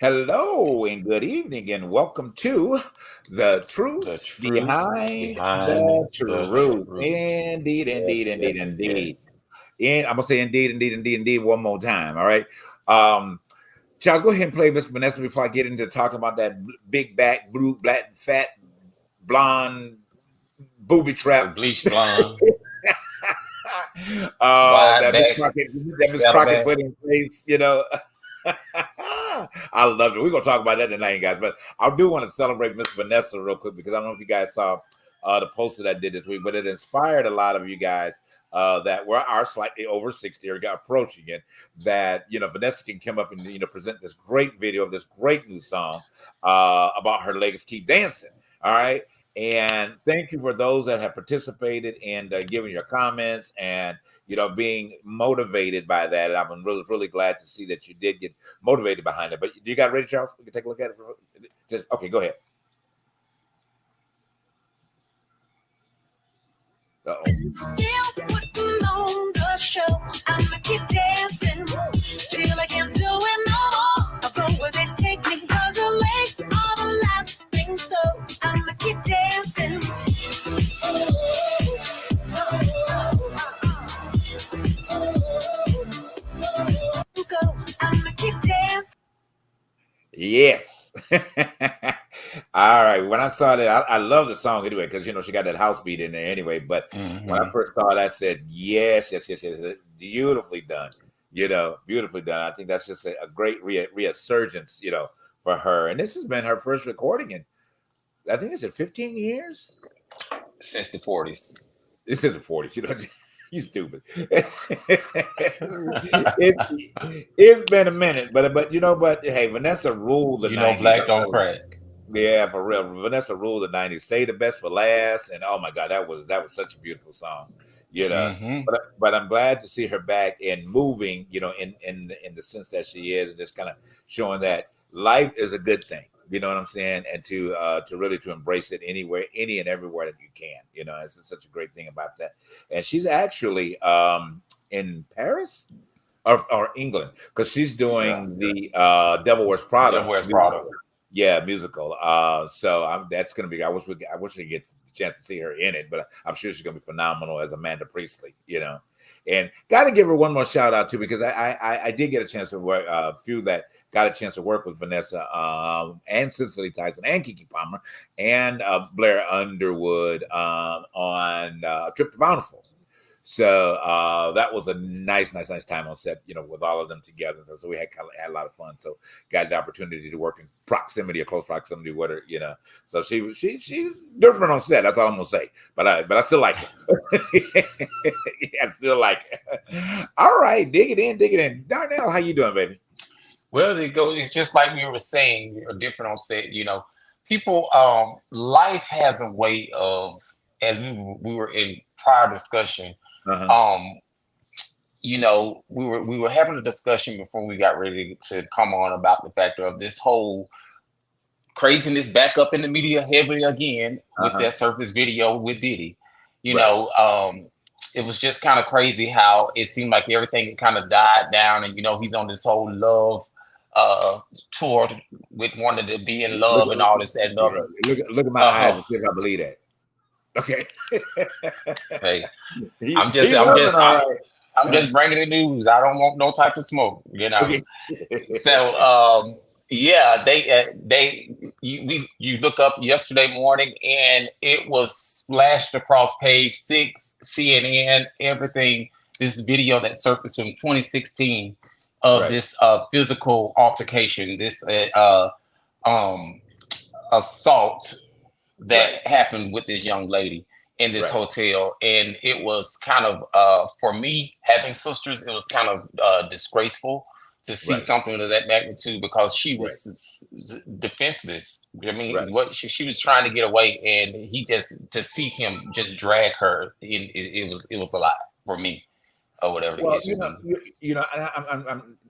Hello and good evening and welcome to the The truth truth behind the behind the truth. truth. Indeed, indeed, Yes, indeed, yes, indeed. yes. And I'm gonna say indeed, indeed, indeed, indeed one more time. All right. Um, Charles, go ahead and play Miss Vanessa before I get into talking about that big back, blue, black, fat, blonde booby The trap. bleach blonde, That wide Miss back, Crockett, saddleback. put in place. I love it. We're gonna talk about that tonight, guys. But I do want to celebrate Miss Vanessa real quick because I don't know if you guys saw the poster that I did this week, but it inspired a lot of you guys that are slightly over 60 or got approaching it. That Vanessa can come up and present this great video of this great new song about her legacy, Keep Dancing. All right. And thank you for those that have participated and given your comments and being motivated by that. And I'm really, really glad to see that you did get motivated behind it. But you got ready, Charles? We can take a look at it. Okay, go ahead. Uh-oh. Still putting on the show. I'ma keep dancing till I can't do it no more. I'll go where they take me 'cause the legs are the last thing. So I'ma keep dancing. Go. I'ma keep dancing. Yes. All right. When I saw that, I love the song anyway because she got that house beat in there anyway. But when I Hmm. first saw it, I said, yes, yes, yes, yes. Beautifully done. Beautifully done. I think that's just a great resurgence, for her. And this has been her first recording in, I think it's in 15 years. Since the 40s. It's in the 40s, you stupid. It's been a minute, but hey, Vanessa ruled the You know, 90s. black don't crack. Yeah, for real. Vanessa ruled the 90s. Say the best for last. And oh my God, that was such a beautiful song. You know. Hmm. But I'm glad to see her back and moving, in the sense that she is, and just kind of showing that life is a good thing. You know what I'm saying? And to really to embrace it anywhere, any and everywhere that you can. It's just such a great thing about that. And she's actually in Paris or England because she's Yeah. doing the Devil Wears The Devil Prada Wears musical. Prada. Yeah, musical. So that's gonna be. I wish we get a chance to see her in it, but I'm sure she's gonna be phenomenal as Amanda Priestley. And got to give her one more shout out too because I did get a chance to work a few that got a chance to work with Vanessa and Cicely Tyson and Kiki Palmer and Blair Underwood on Trip to Bountiful. So that was a nice time on set, with all of them together. So we had a lot of fun. So got the opportunity to work in close proximity with her. So she's different on set. That's all I'm gonna say. But I still like her. I still like her. All right, dig it in. Darnell, how you doing, baby? Well, it's just like we were saying, different on set, People, life has a way of, as we were in prior discussion, Uh-huh. um, we were having a discussion before we got ready to come on about the fact of this whole craziness back up in the media heavily again with Uh-huh. that surface video with Diddy. You Right. know, it was just kind of crazy how it seemed like everything kind of died down, and he's on this whole love tour with wanting to be in Look, love and all this that and other. look at my eyes Uh, and see if I believe that. Okay. hey, he I'm just, he I'm loving just, all I'm, right. I'm just bringing the news. I don't want no type of smoke. Okay. So, yeah, you look up yesterday morning and it was splashed across page 6, CNN, everything. This video that surfaced from 2016 of Right. this physical altercation, this um, assault Right. that happened with this young lady in this Right. hotel. And it was kind of, for me, having sisters, it was kind of disgraceful to see Right. something of that magnitude because she Right. was defenseless. I Right. mean, what she was trying to get away, and he just to see him just drag her, it was a lot for me. or whatever the Well, case may be.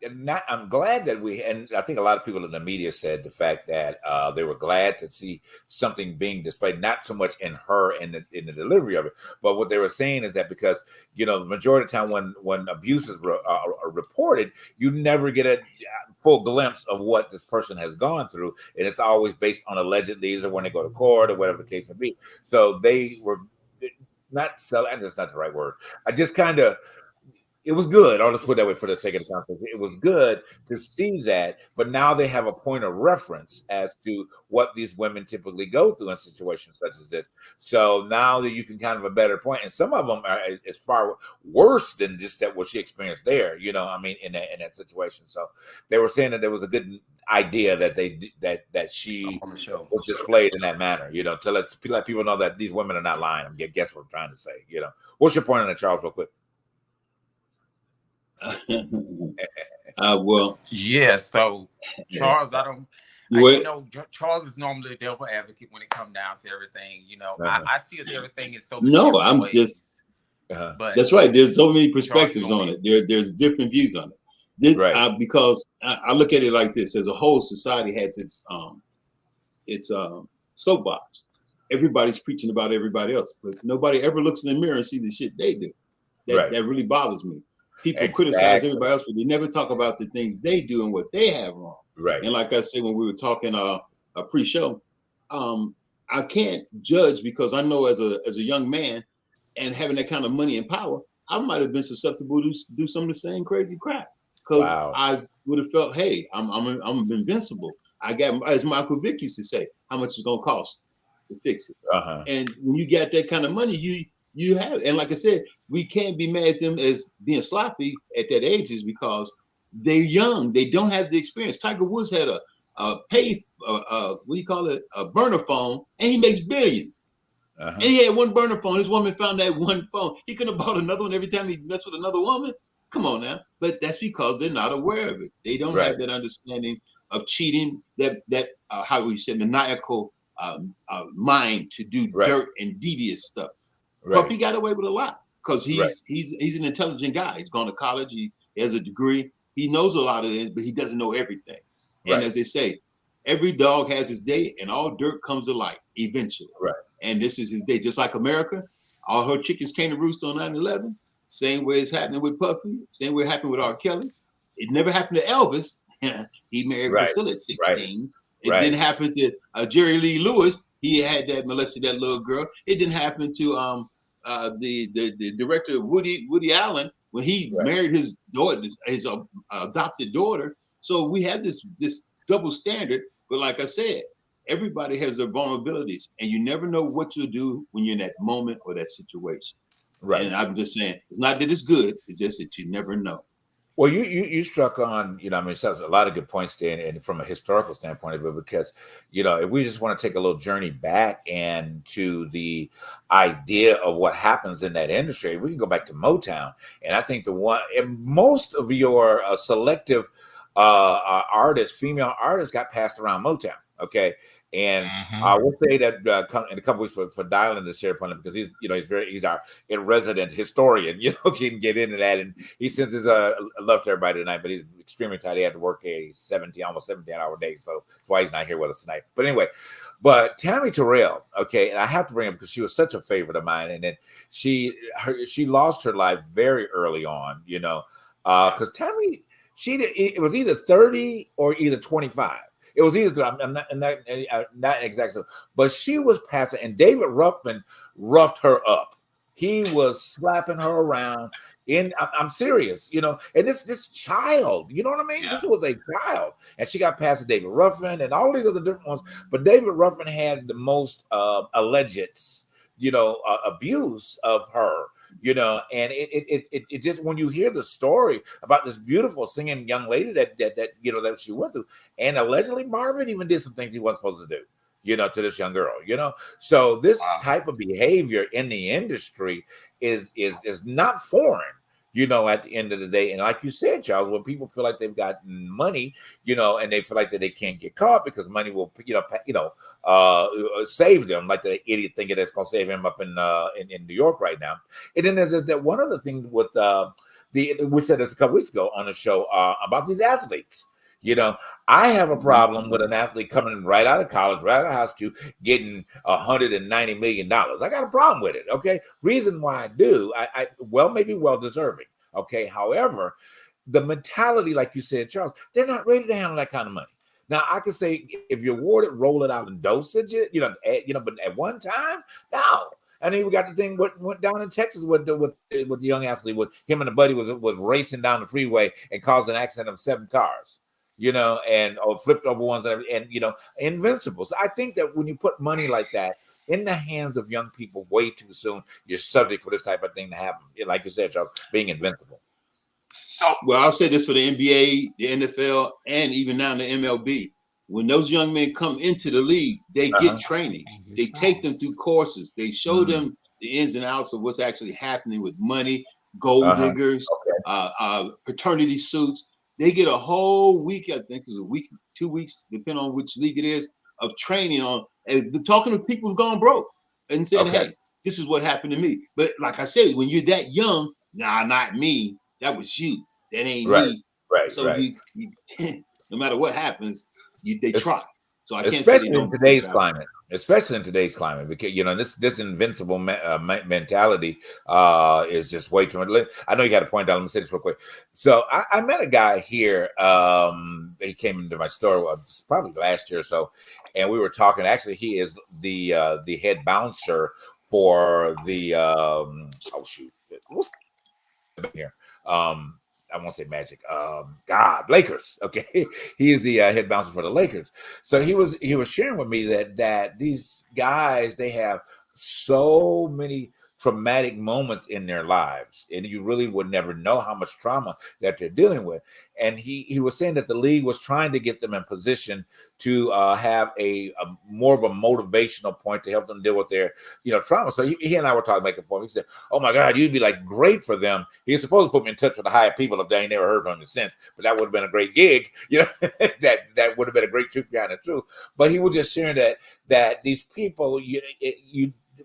and I'm glad that and I think a lot of people in the media said the fact that they were glad to see something being displayed, not so much in her in the delivery of it, but what they were saying is that because the majority of the time when abuses are reported, you never get a full glimpse of what this person has gone through, and it's always based on alleged leads or when they go to court or whatever the case may be. So they were not selling. That's not the right word. I just kind of. It was good. I'll just put it that way for the sake of the conversation. It was good to see that, but now they have a point of reference as to what these women typically go through in situations such as this. So now that you can kind of a better point, and some of them are is far worse than just that what she experienced there. In that situation. So they were saying that there was a good idea that that she On the show. was displayed in that manner. To let people know that these women are not lying. I guess what I'm trying to say. What's your point on that, Charles? Real quick. Well, Yeah, so Charles, Charles is normally a devil advocate when it comes down to everything. I see everything in so many no, different I'm ways. just. But That's right. There's so many perspectives on it. There's different views on it. Right. Because I look at it like this: as a whole, society has its soapbox. Everybody's preaching about everybody else, but nobody ever looks in the mirror and see the shit they do. That really bothers me. People criticize everybody else, but they never talk about the things they do and what they have wrong. Right. And like I said, when we were talking a pre-show, I can't judge because I know as a young man and having that kind of money and power, I might have been susceptible to do some of the same crazy crap because I would have felt, hey, I'm invincible. I got, as Michael Vick used to say, how much it's gonna cost to fix it. And when you got that kind of money, you have, and like I said, we can't be mad at them as being sloppy at that age is because they're young. They don't have the experience. Tiger Woods had a burner phone, and he makes billions. And he had one burner phone. His woman found that one phone. He could have bought another one every time he messed with another woman. Come on now. But that's because they're not aware of it. They don't have that understanding of cheating, that how we say, maniacal mind to do dirt and devious stuff. Puffy got away with a lot because he's an intelligent guy. He's gone to college. He has a degree. He knows a lot of it, but he doesn't know everything. And as they say, every dog has his day, and all dirt comes to light eventually. And this is his day. Just like America, all her chickens came to roost on 9/11. Same way it's happening with Puffy. Same way it happened with R. Kelly. It never happened to Elvis. He married Priscilla at 16. It didn't happen to Jerry Lee Lewis. He had molested that little girl. It didn't happen to the director Woody Allen when he married his daughter, his adopted daughter. So we have this double standard. But like I said, everybody has their vulnerabilities, and you never know what you'll do when you're in that moment or that situation. And I'm just saying, it's not that it's good; it's just that you never know. Well, you struck on, a lot of good points there, and from a historical standpoint, but because, if we just want to take a little journey back and to the idea of what happens in that industry, we can go back to Motown, and I think most of your selective artists, female artists, got passed around Motown. Okay. And I will say that in a couple weeks for Dylan to share upon it because he's our resident historian, can get into that. And he sends his love to everybody tonight, but he's extremely tired. He had to work a almost 17-hour day. So that's why he's not here with us tonight. But anyway, Tammy Terrell, okay, and I have to bring up because she was such a favorite of mine. And then she lost her life very early on, because Tammy, it was either 30 or either 25. It was either I'm not exactly, but she was passing, and David Ruffin roughed her up. He was slapping her around. I'm serious, and this child, you know what I mean? This was a child, and she got past David Ruffin and all these other different ones. But David Ruffin had the most alleged, abuse of her. And it just, when you hear the story about this beautiful singing young lady that she went through, and allegedly Marvin even did some things he wasn't supposed to do, to this young girl, so this type of behavior in the industry is not foreign, at the end of the day. And like you said, Charles, when people feel like they've got money, and they feel like that they can't get caught because money will, save them, like the idiot thinking that's going to save him up in New York right now. And then there's that one other thing with we said this a couple weeks ago on the show about these athletes. I have a problem with an athlete coming right out of college, right out of high school, getting $190 million. I got a problem with it. Okay. Reason why I do, maybe well deserving. Okay. However, the mentality, like you said, Charles, they're not ready to handle that kind of money. Now, I could say if you award it, roll it out in dosage, but at one time, no. And then we got the thing what went down in Texas with the young athlete, with him and the buddy was racing down the freeway and caused an accident of 7 cars. And flipped over ones and invincible. So I think that when you put money like that in the hands of young people way too soon, you're subject for this type of thing to happen. Like you said, Charles, being invincible. So, well, I'll say this for the NBA, the NFL, and even now the MLB. When those young men come into the league, they get training. They take them through courses. They show them the ins and outs of what's actually happening with money, gold diggers, paternity suits. They get a whole week, I think it's a week, 2 weeks, depending on which league it is, of training on talking to people who've gone broke and saying, hey, this is what happened to me. But like I said, when you're that young, nah, not me. That was you. That ain't me. Right. So you, no matter what happens, they try. So I can't say they don't. Especially in today's climate, because this invincible mentality is just way too much. I know you got to point out. Let me say this real quick. So I met a guy here. He came into my store probably last year or so, and we were talking. Actually, he is the head bouncer for the what's here? I won't say Magic. Lakers. Okay, he is the head bouncer for the Lakers. So he was sharing with me that these guys, they have so many traumatic moments in their lives, and you really would never know how much trauma that they're dealing with. And he was saying that the league was trying to get them in position to have a more of a motivational point to help them deal with their trauma. So he and I were talking back and forth. He said, "Oh my God, you'd be like great for them." He's supposed to put me in touch with the higher people if they ain't never heard from him since. But that would have been a great gig, that would have been a great truth behind the truth. But he was just sharing that these people,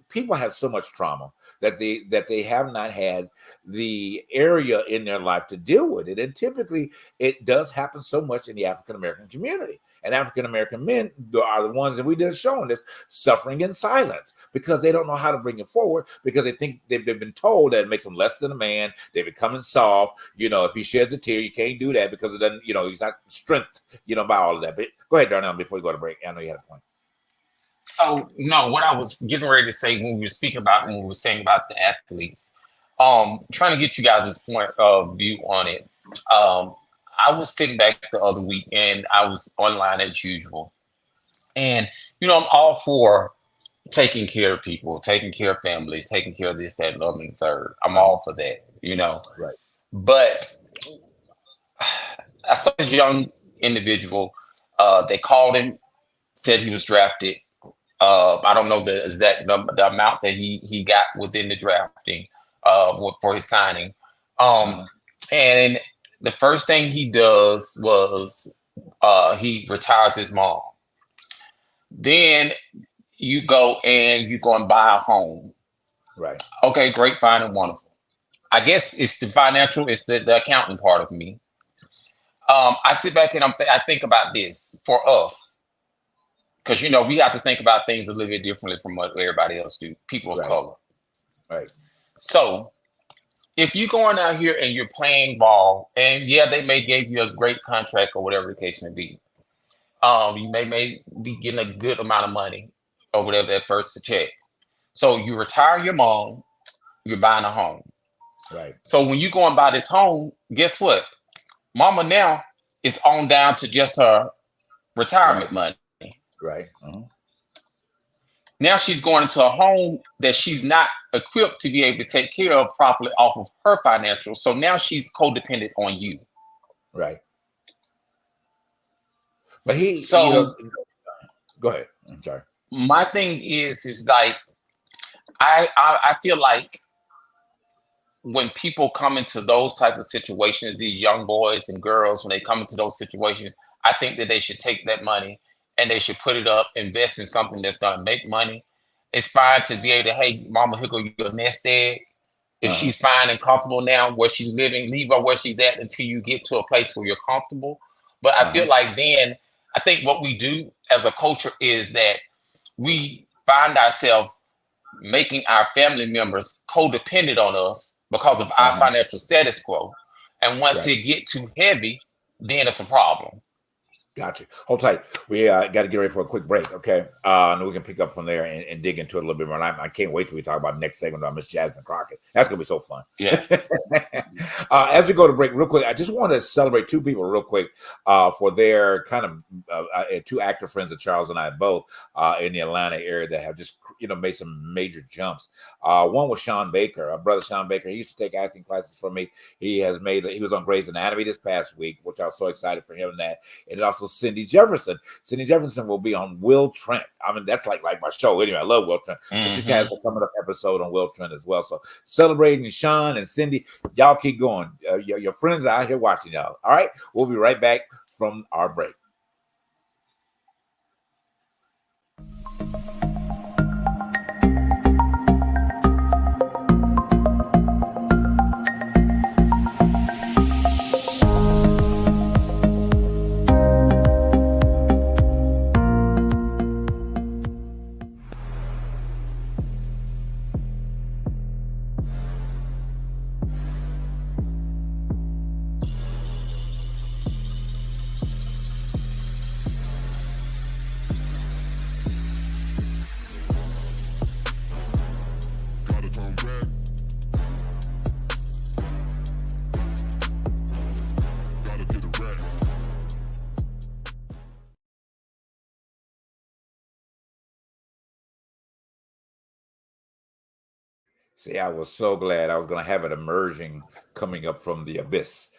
people have so much trauma that they have not had the area in their life to deal with it. And typically it does happen so much in the African-American community. And African-American men are the ones that we did showing this suffering in silence because they don't know how to bring it forward, because they think they've been told that it makes them less than a man. They're becoming soft. If he sheds a tear, you can't do that because it doesn't, he's not strength, by all of that. But go ahead, Darnell, before we go to break. I know you had a point. So, no, what I was getting ready to say when we were saying about the athletes, trying to get you guys' point of view on it. I was sitting back the other week and I was online as usual. And, I'm all for taking care of people, taking care of families, taking care of this, that, and the other and the third. I'm all for that, Right. But I saw this young individual, they called him, said he was drafted. I don't know the exact the amount that he got within the drafting for his signing. And the first thing he does was he retires his mom. Then you go and buy a home. Right. Okay, great, fine, and wonderful. I guess it's the financial, it's the accounting part of me. I sit back and I think about this for us. Because, we have to think about things a little bit differently from what everybody else do, people of color. Right. So if you're going out here and you're playing ball, and they may give you a great contract or whatever the case may be. You may be getting a good amount of money or whatever that first check. So you retire your mom, you're buying a home. Right. So when you go and buy this home, guess what? Mama now is on down to just her retirement money. Right. Now she's going into a home that she's not equipped to be able to take care of properly off of her financial. So now she's codependent on you. Right. But go ahead. I'm sorry. My thing is like, I feel like when people come into those type of situations, these young boys and girls, when they come into those situations, I think that they should take that money and they should put it up, invest in something that's going to make money. It's fine to be able to, hey, mama, here go your nest egg. If she's fine and comfortable now where she's living, leave her where she's at until you get to a place where you're comfortable. But I feel like then, I think what we do as a culture is that we find ourselves making our family members codependent on us because of our financial status quo. And once it get too heavy, then it's a problem. Gotcha. Hold tight. We got to get ready for a quick break, okay? And we can pick up from there and dig into it a little bit more. And I can't wait till we talk about the next segment about Miss Jasmine Crockett. That's going to be so fun. Yes. As we go to break real quick, I just want to celebrate two people real quick for their kind of two actor friends of Charles and I both in the Atlanta area that have just, made some major jumps. One was Sean Baker, our brother Sean Baker. He used to take acting classes from me. He was on Grey's Anatomy this past week, which I was so excited for him and that. And it also Cindy Jefferson. Cindy Jefferson will be on Will Trent. I mean, that's like my show. Anyway, I love Will Trent. So she's got a coming up episode on Will Trent as well. So celebrating Sean and Cindy. Y'all keep going. Your friends are out here watching y'all. All right. We'll be right back from our break. See, I was so glad I was going to have it emerging coming up from the abyss.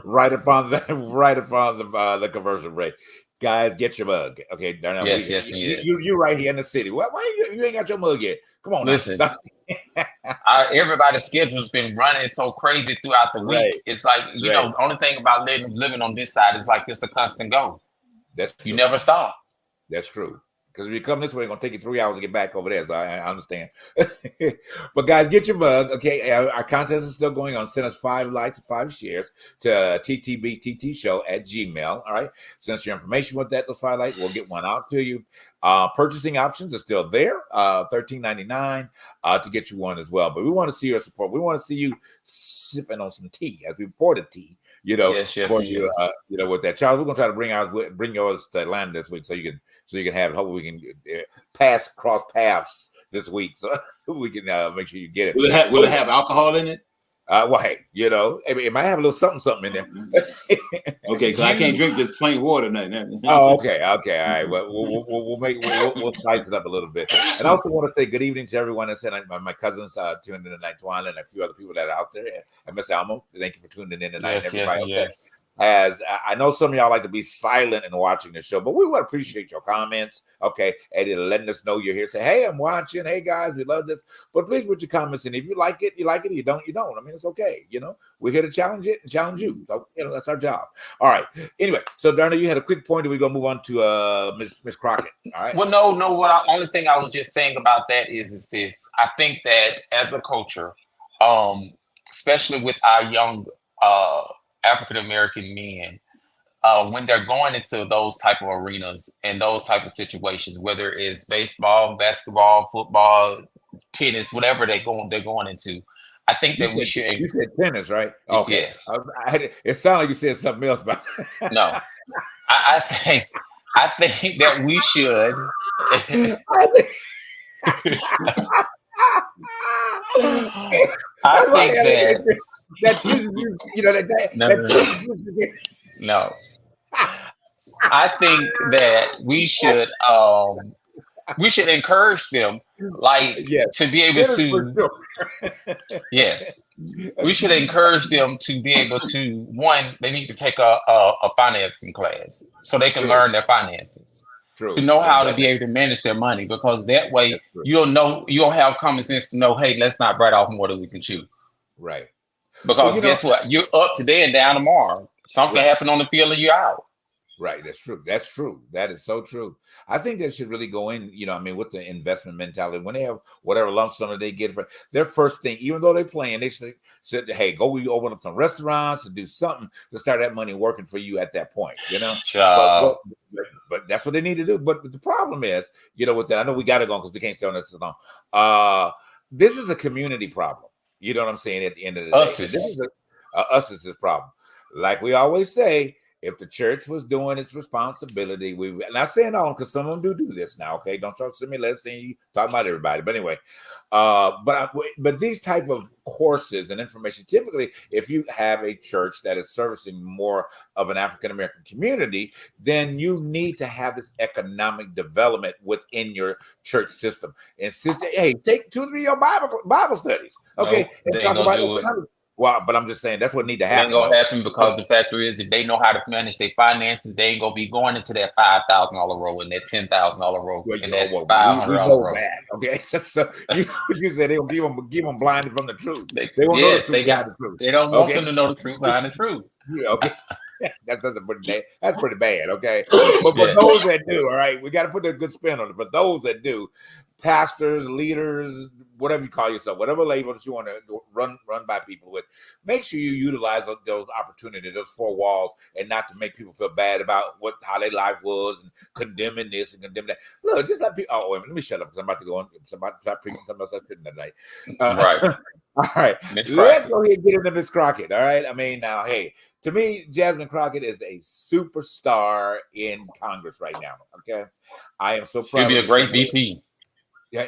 right upon the commercial break. Guys, get your mug. Okay. Yes. You right here in the city. Why you ain't got your mug yet? Come on. Listen, everybody's schedule's been running so crazy throughout the week. Right. It's like, the only thing about living on this side is like it's a constant go. That's true. You never stop. That's true. Because if you come this way, it's going to take you 3 hours to get back over there. So I understand. But guys, get your mug. Okay. Our contest is still going on. Send us 5 likes and 5 shares to ttbttshow@gmail. All right. Send us your information with those 5 likes. We'll get one out to you. Purchasing options are still there. $13.99 to get you one as well. But we want to see your support. We want to see you sipping on some tea as we pour the tea. Yes. With that. Charles, we're gonna try to bring yours to Atlanta this week so you can have it. Hopefully we can cross paths this week so we can make sure you get it. Will it have alcohol in it? Well, hey, it might have a little something in there. Okay, because I can't drink this plain water now. Oh, okay, all right. Well, we'll spice it up a little bit. And I also want to say good evening to everyone that's in. My cousins tuned in tonight, Twan, and a few other people that are out there. And Miss Almo, thank you for tuning in tonight. Yes. As I know some of y'all like to be silent and watching the show, but we want to appreciate your comments, okay, and letting us know you're here. Say, hey, I'm watching. Hey, guys, we love this. But please put your comments in. If you like it, you like it. If you don't, you don't. I mean, it's okay. We're here to challenge it and challenge you. So, that's our job. All right. Anyway, so Darnell, you had a quick point. We're going to move on to Miss Crockett. All right. Well, no. Only thing I was just saying about that is this. I think that as a culture, especially with our young African-American men, when they're going into those type of arenas and those type of situations, whether it's baseball, basketball, football, tennis, whatever they're going into, I think that we should. You said tennis, right? Okay. Yes. It sounded like you said something else about. No, I think that we should. I think I think that we should encourage them, to be able to. Yes, we should encourage them to be able to. One, they need to take a financing class so they can learn their finances. True. To know how to be able to manage their money, because that way you'll have common sense to know, hey, let's not bite off more than we can chew. Right. Because guess what? You're up today and down tomorrow. Something can happen on the field and you're out. Right, that's true. That's true. That is so true. I think they should really go in, I mean, with the investment mentality. When they have whatever lump sum that they get for their first thing, even though they're playing, they should said, hey, go open up some restaurants and do something to start that money working for you at that point, Child. But that's what they need to do. But the problem is, with that, I know we got to go because we can't stay on this long. This is a community problem. You know what I'm saying? At the end of the day, this is us is this problem. Like we always say, if the church was doing its responsibility, we not saying all because some of them do this now. Okay, don't try to send me letters saying you talk about everybody. But anyway, but these type of courses and information, typically, if you have a church that is servicing more of an African American community, then you need to have this economic development within your church system. And hey, take 2 or 3 of your Bible studies. Okay, no, and talk about it. Well, but I'm just saying that's what need to happen. It ain't gonna happen because the factor is if they know how to manage their finances, they ain't gonna be going into that $5,000 row and that $10,000 row and that $500 row. Okay, so you said they'll give them blinded from the truth. They won't know the truth behind the truth. They don't want them to know the truth behind the truth. Yeah, okay. That's pretty bad. Okay, but for those that do, all right, we got to put a good spin on it. For those that do, pastors, leaders, whatever you call yourself, whatever labels you want to run by people with, make sure you utilize those opportunities, those 4 walls, and not to make people feel bad about how their life was and condemning this and condemning that. Look, just let people. Oh, wait a minute, let me shut up because I'm about to go on. I'm about to start preaching something else I couldn't tonight. Right. All right. Let's go ahead and get into Miss Crockett. All right. I mean, now, hey, to me, Jasmine Crockett is a superstar in Congress right now. Okay. I am so proud. She'll be a great VP. Yeah,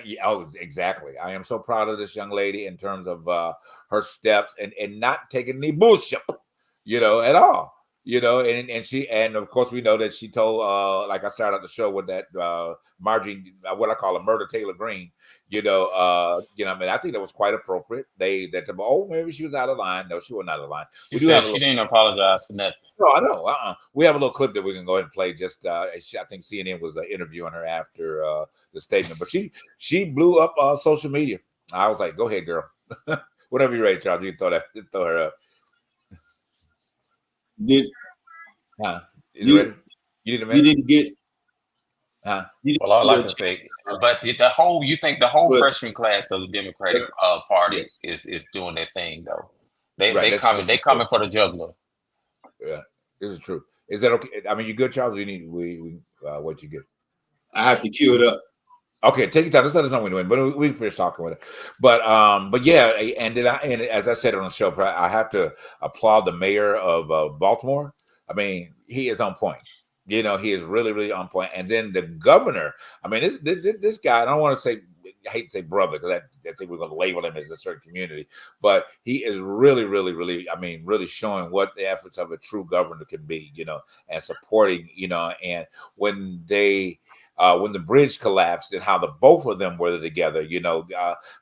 exactly. I am so proud of this young lady in terms of her steps and not taking any bullshit, at all. And of course we know that she told like I started the show with that Marjorie, what I call a Murder Taylor Greene, I mean, I think that was quite appropriate. Maybe she was out of line. No, she was not out of line. She said she didn't apologize for nothing. No, I know. We have a little clip that we can go ahead and play. Just I think CNN was interviewing her after the statement, but she blew up social media. I was like, go ahead, girl. Whatever you're ready, Charles. You can throw her up. You didn't get. Well, I like to say, but you think the whole freshman class of the Democratic Party is doing their thing though? They coming for the juggler. Yeah, this is true. Is that okay? I mean, you good, Charles? We what you get? I have to cue it up. Okay, take your time. Just let us know when you're in, but we finish talking with it. But yeah, and as I said on the show, I have to applaud the mayor of Baltimore. I mean, he is on point. He is really, really on point. And then the governor. I mean, this guy. I don't want to say. I hate to say brother because I think we're going to label him as a certain community, but he is really, really, really. I mean, really showing what the efforts of a true governor can be. And supporting. And when the bridge collapsed and how the both of them were together,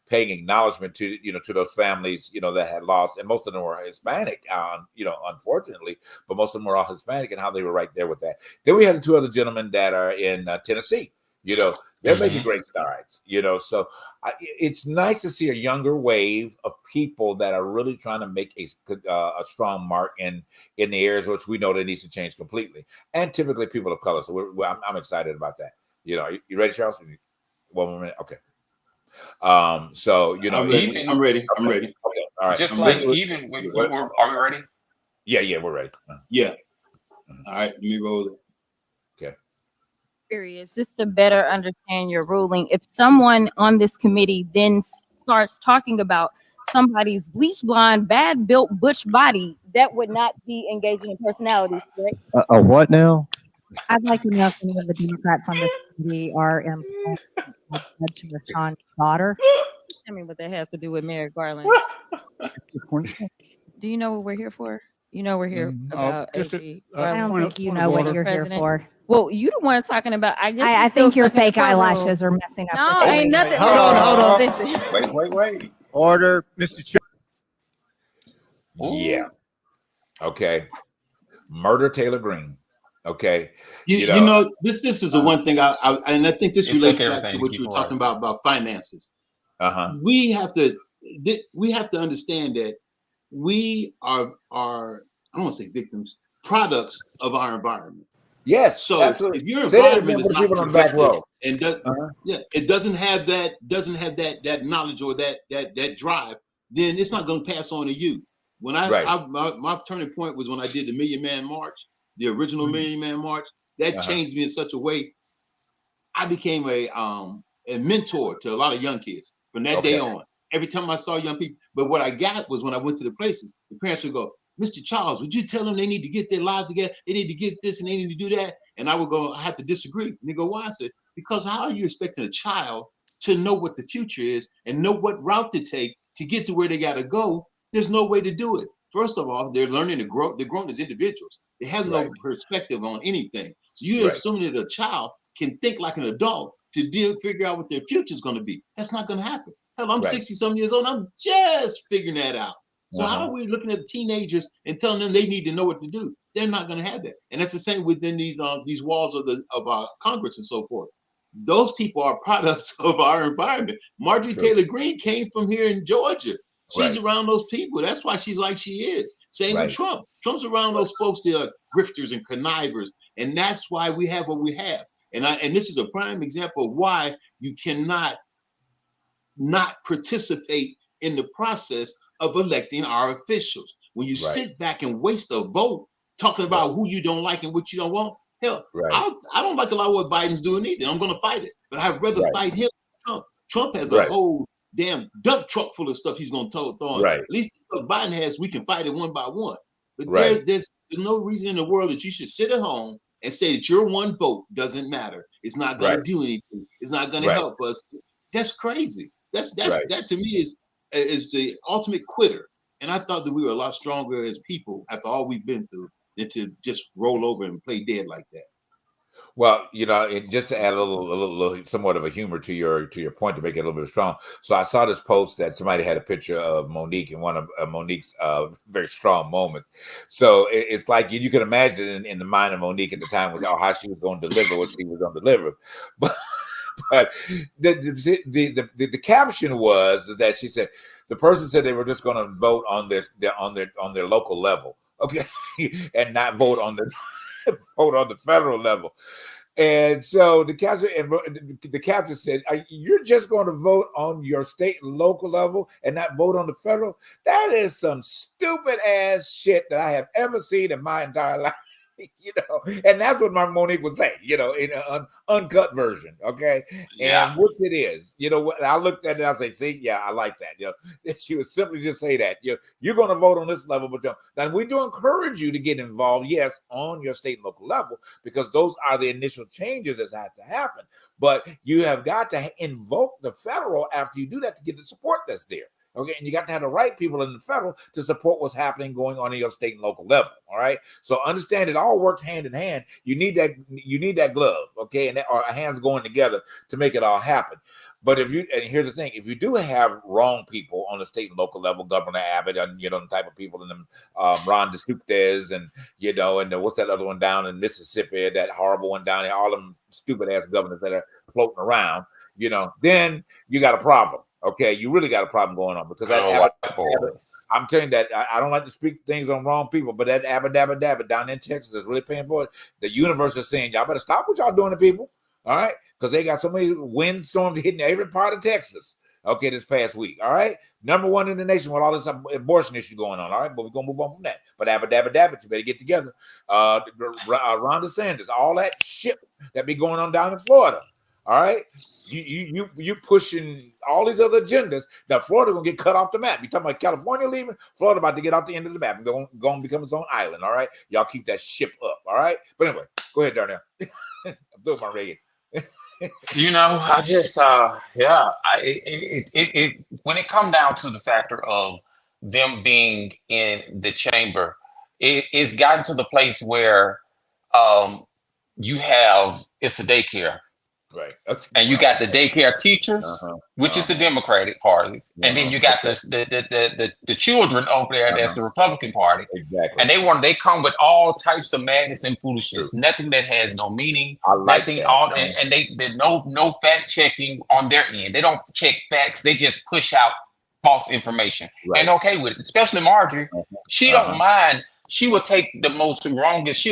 paying acknowledgement to to those families, that had lost, and most of them were Hispanic, unfortunately, but most of them were all Hispanic, and how they were right there with that. Then we had the 2 other gentlemen that are in Tennessee. They're making great strides. So it's nice to see a younger wave of people that are really trying to make a strong mark in the areas which we know that needs to change completely, and typically people of color. So I'm excited about that. You ready, Charles? 1 more minute. Okay. So I'm ready. Okay. All right. Just like even are we ready? Yeah, we're ready. Yeah. All right. Let me roll it. Okay. Curious, just to better understand your ruling. If someone on this committee then starts talking about somebody's bleach blonde, bad built butch body, that would not be engaging in personalities, correct? What now? I'd like to know if any of the Democrats on this committee are employed Judge Rashawn's daughter. I mean, what that has to do with Merrick Garland. Do you know what we're here for? We're here about AG. I don't think you know what you're here for. Well, you the one talking about. I think your fake eyelashes are messing up. No, ain't nothing. Hold on. Listen. Wait. Order, Mr. Chair. Yeah. Okay. Murder Taylor Greene. Okay. This is the one thing I think this relates back to what you were talking about finances. We have to understand that we are I don't want to say victims, products of our environment. Yes, So absolutely. if your Say that environment again is for the not people on the back corrected row. and Uh-huh. it doesn't have that knowledge or that drive, then it's not going to pass on to you. When Right. my turning point was when I did the Million Man March, the original Million Man March. That changed me in such a way. I became a mentor to a lot of young kids from that day on. Every time I saw young people, but what I got was when I went to the places, the parents would go, Mr. Charles, would you tell them they need to get their lives together? They need to get this and they need to do that. And I would go, I have to disagree. And they go, why? I said, because how are you expecting a child to know what the future is and know what route to take to get to where they got to go? There's no way to do it. First of all, they're learning to grow. They're growing as individuals. They have no perspective on anything. So you're assuming that a child can think like an adult to figure out what their future is going to be. That's not going to happen. Hell, I'm 60-some years old. I'm just figuring that out. So how are we looking at teenagers and telling them they need to know what to do? They're not going to have that. And that's the same within these walls of our Congress and so forth. Those people are products of our environment. Marjorie Taylor Greene came from here in Georgia. She's around those people. That's why she's like she is. Same with Trump. Trump's around those folks that are grifters and connivers. And that's why we have what we have. And this is a prime example of why you cannot not participate in the process of electing our officials. When you sit back and waste a vote talking about who you don't like and what you don't want, hell, I don't like a lot of what Biden's doing either. I'm going to fight it, but I'd rather fight him than Trump. Trump has a whole damn dump truck full of stuff he's going to throw on. At least what Biden has, we can fight it one by one. But there's no reason in the world that you should sit at home and say that your one vote doesn't matter. It's not going to do anything. It's not going to help us. That's crazy. That to me is the ultimate quitter. And I thought that we were a lot stronger as people after all we've been through than to just roll over and play dead like that. Well, just to add a little, somewhat of a humor to your point to make it a little bit strong. So I saw this post that somebody had a picture of Monique in one of Monique's very strong moments. So it's like you can imagine in the mind of Monique at the time was how she was going to deliver what she was going to deliver, but the caption was that she said the person said they were just going to vote on their local level, and not vote on the federal level. And so the caption said, "You're just going to vote on your state and local level and not vote on the federal." That is some stupid ass shit that I have ever seen in my entire life. And that's what my Monique was saying, in an uncut version, okay? And what it is, I looked at it, I say, see, I like that. She would simply just say that, you're going to vote on this level, but now we do encourage you to get involved, yes, on your state and local level, because those are the initial changes that have to happen. But you have got to invoke the federal after you do that to get the support that's there. Okay, and you got to have the right people in the federal to support what's happening going on in your state and local level. All right, so understand it all works hand in hand. You need that glove, okay, and our hands going together to make it all happen. But and here's the thing: if you do have wrong people on the state and local level, Governor Abbott, and the type of people in them, Ron DeSantis, and and what's that other one down in Mississippi, that horrible one down there, all them stupid ass governors that are floating around, then you got a problem. Okay, you really got a problem going on because I'm telling you that I don't like to speak things on wrong people, but that Abba down in Texas is really paying for it. The universe is saying, y'all better stop what y'all doing to people, all right? Because they got so many windstorms hitting every part of Texas, okay, this past week, all right? Number one in the nation with all this abortion issue going on, all right? But we're going to move on from that. But Abba, you better get together. Ron DeSantis, all that shit that be going on down in Florida. All right, you pushing all these other agendas. Now Florida gonna get cut off the map. You talking about California leaving? Florida about to get off the end of the map and going to become its own island. All right, y'all keep that ship up. All right, but anyway, go ahead, Darnell. I'm doing my Reagan. I just when it come down to the factor of them being in the chamber, it's gotten to the place where it's a daycare. Right. And you got the daycare teachers, which is the Democratic parties, and then you got the children over there. That's the Republican Party. Exactly. And they come with all types of madness and foolishness. True. Nothing that has no meaning. Nothing. And there's no fact checking on their end. They don't check facts. They just push out false information. Right. And okay with it. Especially Marjorie. She don't mind. She will take the most wrongest.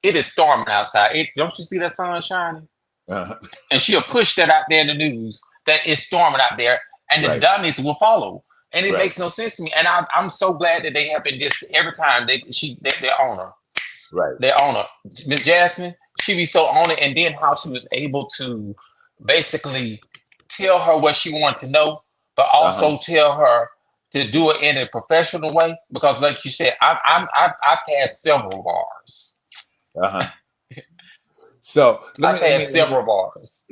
it is storming outside. Don't you see that sun shining? Uh-huh. And she'll push that out there in the news that it's storming out there, and the dummies will follow. And it makes no sense to me. And I'm so glad that they have been just every time they own her. Right. They own her. Miss Jasmine, she be so on it. And then how she was able to basically tell her what she wanted to know, but also tell her to do it in a professional way. Because like you said, I passed several bars. So I passed several bars.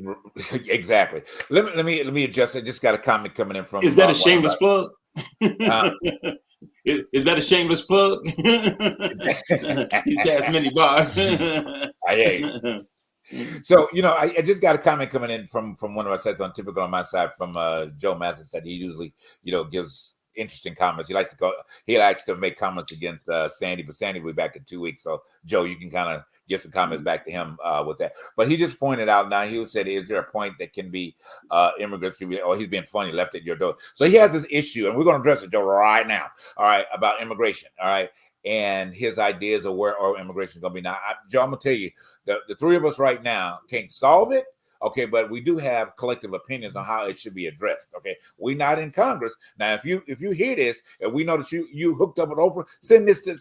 Exactly. Let me adjust. I just got a comment coming in from. Is that a shameless plug? Is that a shameless plug? He's has many bars. I hear you. So I just got a comment coming in from one of our sets on Typical on my side from Joe Mathis that he usually gives interesting comments. He likes to make comments against Sandy, but Sandy will be back in 2 weeks. So Joe, you can kind of give some comments back to him with that. But he just pointed out now, he said, is there a point that can be immigrants can be, he's being funny, left at your door. So he has this issue, and we're going to address it, Joe, right now. All right, about immigration. All right. And his ideas of where our immigration is going to be. Now, Joe, I'm going to tell you, the three of us right now can't solve it. Okay, but we do have collective opinions on how it should be addressed. Okay, we're not in Congress now. If you hear this and we know that you hooked up with Oprah, send this to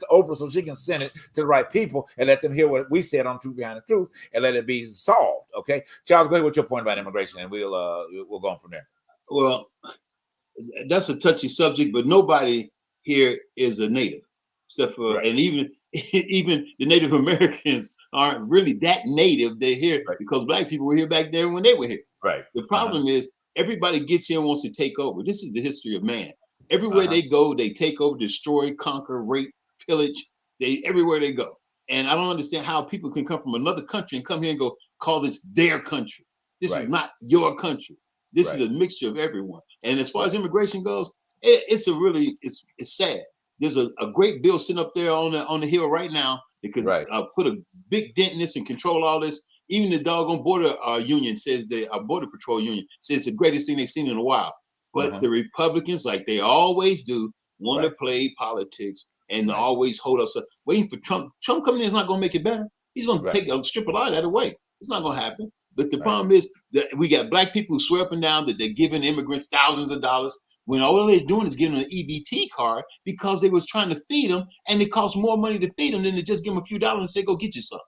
Oprah so she can send it to the right people and let them hear what we said on Truth Behind the Truth and let it be solved. Okay, Charles, go ahead with your point about immigration, and we'll go on from there. Well, that's a touchy subject, but nobody here is a native, except for and even the Native Americans aren't really that native. They're here because Black people were here back there when they were here. Right. The problem is everybody gets here and wants to take over. This is the history of man. Everywhere they go, they take over, destroy, conquer, rape, pillage. Everywhere they go. And I don't understand how people can come from another country and come here and go call this their country. This is not your country. This is a mixture of everyone. And as far as immigration goes, it's sad. There's a great bill sitting up there on the hill right now that could put a big dent in this and control all this. Even the doggone border union says border patrol union says it's the greatest thing they've seen in a while. But the Republicans, like they always do, want to play politics and always hold us up, waiting for Trump. Trump coming in is not going to make it better. He's going to take a strip a lot of that away. It's not going to happen. But the problem is that we got Black people who swear up and down that they're giving immigrants thousands of dollars, when all they're doing is giving them an EBT card because they was trying to feed them, and it costs more money to feed them than to just give them a few dollars and say, go get you some.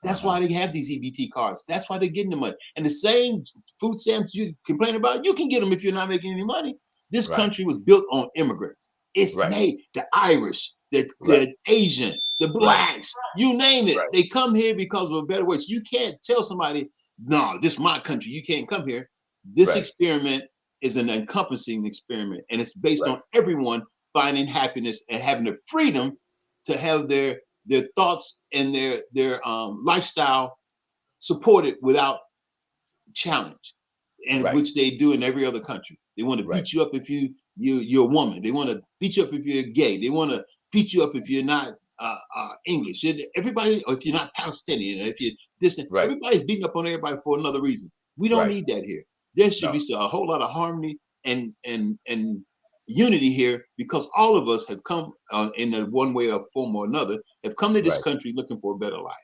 That's why they have these EBT cards. That's why they're getting the money. And the same food stamps you complain about, you can get them if you're not making any money. This country was built on immigrants. It's made the Irish, the Asian, the Blacks, you name it. They come here because of a better way. So you can't tell somebody, no, this is my country. You can't come here. This experiment is an encompassing experiment, and it's based on everyone finding happiness and having the freedom to have their thoughts and their lifestyle supported without challenge, and which they do in every other country. They want to beat you up if you're a woman. They want to beat you up if you're gay. They want to beat you up if you're not English. Everybody, or if you're not Palestinian, or if you're distant, everybody's beating up on everybody for another reason. We don't need that here. There should be a whole lot of harmony and unity here, because all of us have come in one way or form or another, have come to this country looking for a better life.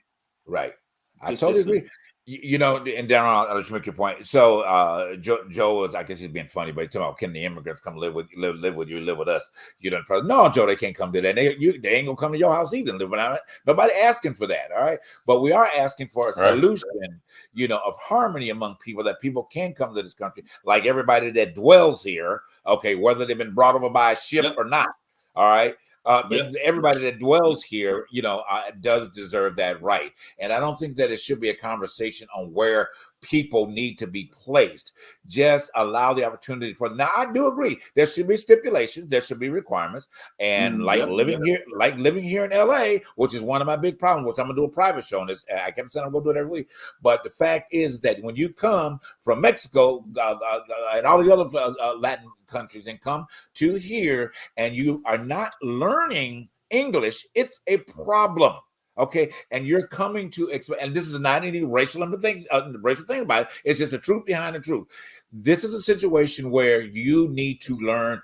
Right. I totally agree. And Darren, I'll let you make your point. So Joe was, I guess he's being funny, but he's talking about, can the immigrants come live with you, live with us? No, Joe, they can't come to that. They ain't gonna come to your house either and live without it. Nobody asking for that. All right. But we are asking for a solution, of harmony among people, that people can come to this country, like everybody that dwells here, okay, whether they've been brought over by a ship or not. All right. Everybody that dwells here, does deserve that right. And I don't think that it should be a conversation on where people need to be placed. Just allow the opportunity for. Now, I do agree there should be stipulations, there should be requirements, and living here in LA, which is one of my big problems. Which I'm gonna do a private show on this. I kept saying I'm gonna do it every week, but the fact is that when you come from Mexico and all the other Latin countries and come to here and you are not learning English, it's a problem. Okay, and you're coming to expect, and this is not any racial thing about it. It's just the truth behind the truth. This is a situation where you need to learn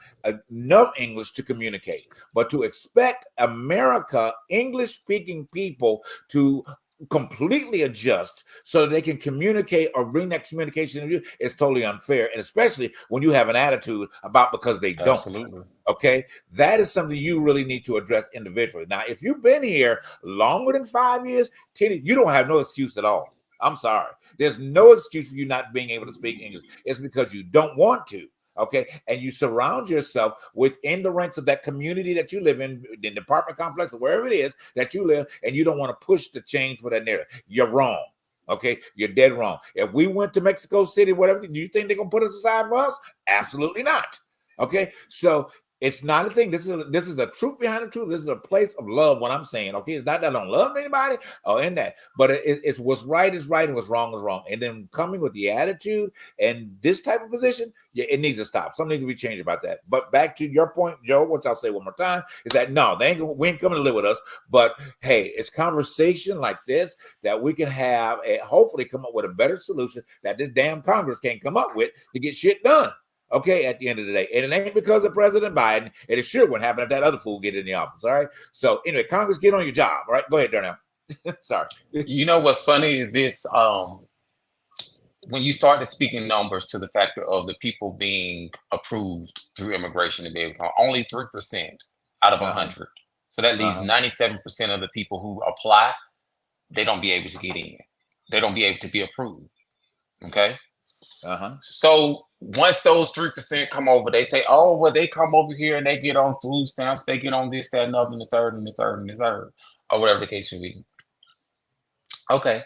enough English to communicate, but to expect America, English-speaking people to completely adjust so they can communicate or bring that communication to you is totally unfair, and especially when you have an attitude about because they don't. Absolutely. Okay, that is something you really need to address individually. Now, if you've been here longer than 5 years, 10, you don't have no excuse at all. I'm sorry. There's no excuse for you not being able to speak English. It's because you don't want to. Okay, and you surround yourself within the ranks of that community that you live in the apartment complex or wherever it is that you live, and you don't want to push the change for that narrative. You're wrong. Okay, you're dead wrong. If we went to Mexico City, whatever, do you think they're gonna put us aside for us? Absolutely not. Okay, so it's not a thing. This is a truth behind the truth. This is a place of love. What I'm saying, okay, it's not that I don't love anybody or in that, but it's what's right is right and what's wrong is wrong. And then coming with the attitude and this type of position, yeah, it needs to stop. Something needs to be changed about that. But back to your point, Joe, which I'll say one more time, is that no, we ain't coming to live with us. But hey, it's conversation like this that we can have and hopefully come up with a better solution that this damn Congress can't come up with to get shit done. Okay, at the end of the day. And it ain't because of President Biden, and it sure wouldn't happen if that other fool get in the office. All right. So anyway, Congress, get on your job. All right. Go ahead, Darnell. Sorry. You know what's funny is this, when you started speaking numbers to the factor of the people being approved through immigration to be able to, only 3% out of 100. So that leaves 97% of the people who apply, they don't be able to get in. They don't be able to be approved. Okay. So once those 3% come over, they say, oh, well, they come over here and they get on food stamps, they get on this, that, and other, and the third, and the third, and the third, or whatever the case may be. Okay.